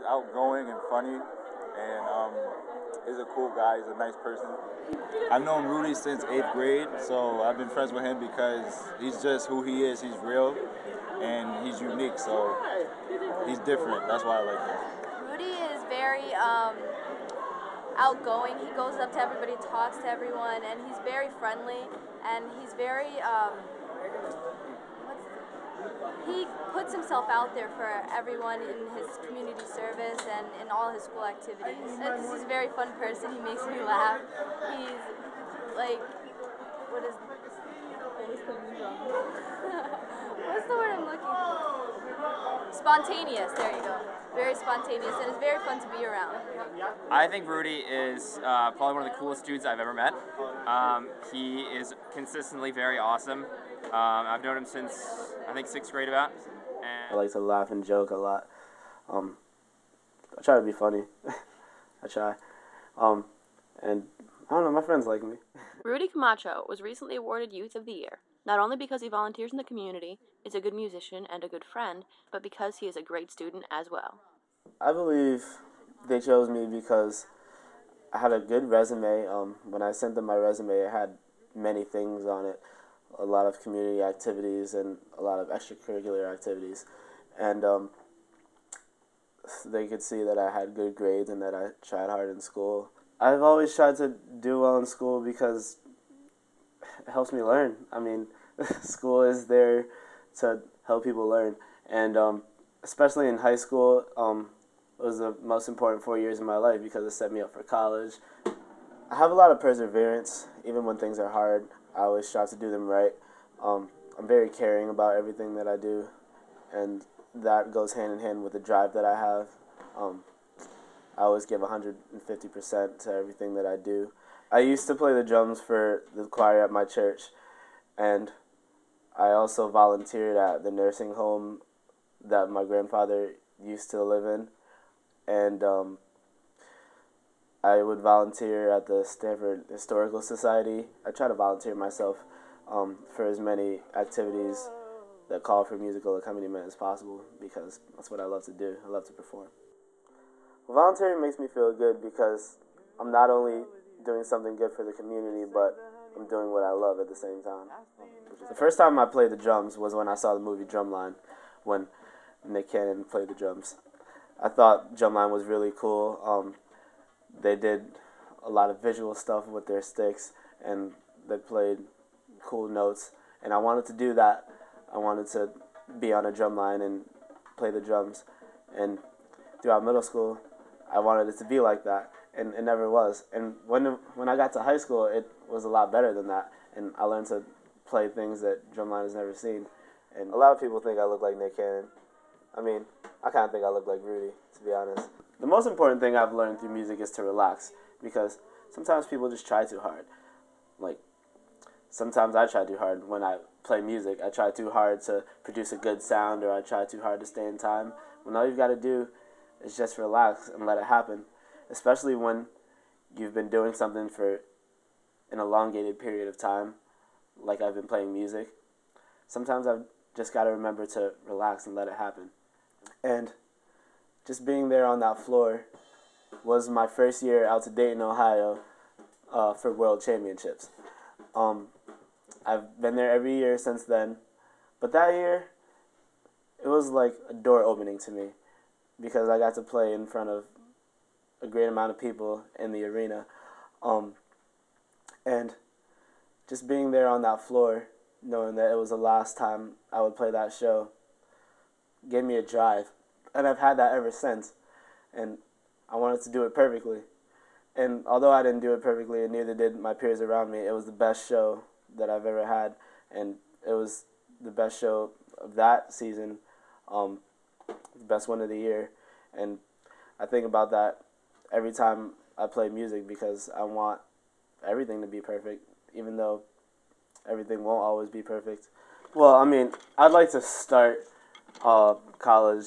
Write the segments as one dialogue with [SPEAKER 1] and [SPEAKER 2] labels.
[SPEAKER 1] outgoing and funny, and he's a cool guy. He's a nice person. I've known Rudy since 8th grade, so I've been friends with him because he's just who he is. He's real, and he's unique, so he's different. That's why I like him.
[SPEAKER 2] Rudy is very outgoing. He goes up to everybody, talks to everyone, and he's very friendly, and he's very he puts himself out there for everyone in his community service and in all his school activities. He's a very fun person. He makes me laugh. He's like, what is what's the word I'm looking for? Spontaneous, there you go. Very spontaneous, and it's very fun to be around.
[SPEAKER 3] I think Rudy is probably one of the coolest dudes I've ever met. He is consistently very awesome. I've known him since, I think, 6th grade about.
[SPEAKER 4] I like to laugh and joke a lot. I try to be funny. I try. And I don't know, my friends like me.
[SPEAKER 5] Rudy Camacho was recently awarded Youth of the Year, not only because he volunteers in the community, is a good musician and a good friend, but because he is a great student as well.
[SPEAKER 4] I believe they chose me because I had a good resume. When I sent them my resume, it had many things on it, a lot of community activities and a lot of extracurricular activities. And they could see that I had good grades and that I tried hard in school. I've always tried to do well in school because it helps me learn. I mean, school is there to help people learn. And especially in high school, it was the most important 4 years of my life because it set me up for college. I have a lot of perseverance, even when things are hard. I always strive to do them right. I'm very caring about everything that I do, and that goes hand in hand with the drive that I have. I always give 150% to everything that I do. I used to play the drums for the choir at my church, and I also volunteered at the nursing home that my grandfather used to live in, and I would volunteer at the Stanford Historical Society. I try to volunteer myself for as many activities that call for musical accompaniment as possible because that's what I love to do. I love to perform. Well, volunteering makes me feel good because I'm not only doing something good for the community, but I'm doing what I love at the same time. The first time I played the drums was when I saw the movie Drumline, when Nick Cannon played the drums. I thought Drumline was really cool. They did a lot of visual stuff with their sticks, and they played cool notes, and I wanted to do that. I wanted to be on a drum line and play the drums, and throughout middle school, I wanted it to be like that, and it never was. And when I got to high school, it was a lot better than that, and I learned to play things that drumline has never seen. And a lot of people think I look like Nick Cannon. I mean, I kind of think I look like Rudy, to be honest. The most important thing I've learned through music is to relax, because sometimes people just try too hard. Like, sometimes I try too hard when I play music. I try too hard to produce a good sound, or I try too hard to stay in time, when all you've got to do is just relax and let it happen, especially when you've been doing something for an elongated period of time, like I've been playing music. Sometimes I've just got to remember to relax and let it happen. And just being there on that floor was my first year out to Dayton, Ohio for World Championships. I've been there every year since then, but that year, it was like a door opening to me because I got to play in front of a great amount of people in the arena. And just being there on that floor, knowing that it was the last time I would play that show, gave me a drive. And I've had that ever since. And I wanted to do it perfectly. And although I didn't do it perfectly, and neither did my peers around me, it was the best show that I've ever had. And it was the best show of that season, the best one of the year. And I think about that every time I play music because I want everything to be perfect, even though everything won't always be perfect. Well, I mean, I'd like to start college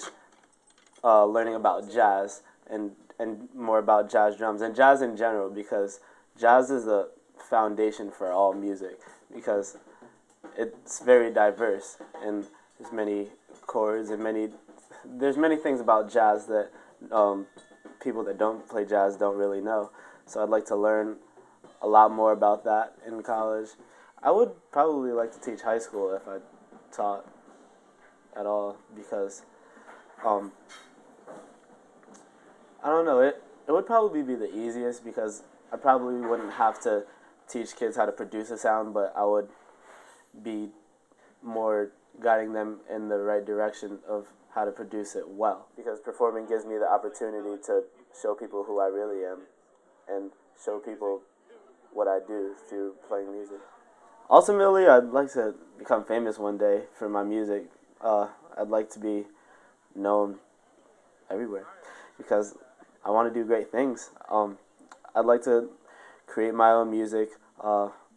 [SPEAKER 4] learning about jazz and more about jazz drums and jazz in general, because jazz is the foundation for all music, because it's very diverse and there's many chords and there's many things about jazz that people that don't play jazz don't really know. So I'd like to learn a lot more about that in college. I would probably like to teach high school if I taught at all, because I don't know, it would probably be the easiest, because I probably wouldn't have to teach kids how to produce a sound, but I would be more guiding them in the right direction of how to produce it well. Because performing gives me the opportunity to show people who I really am and show people what I do through playing music. Ultimately, I'd like to become famous one day for my music. I'd like to be known everywhere, because I want to do great things. I'd like to create my own music,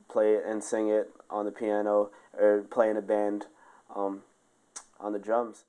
[SPEAKER 4] play it and sing it on the piano, or play in a band on the drums.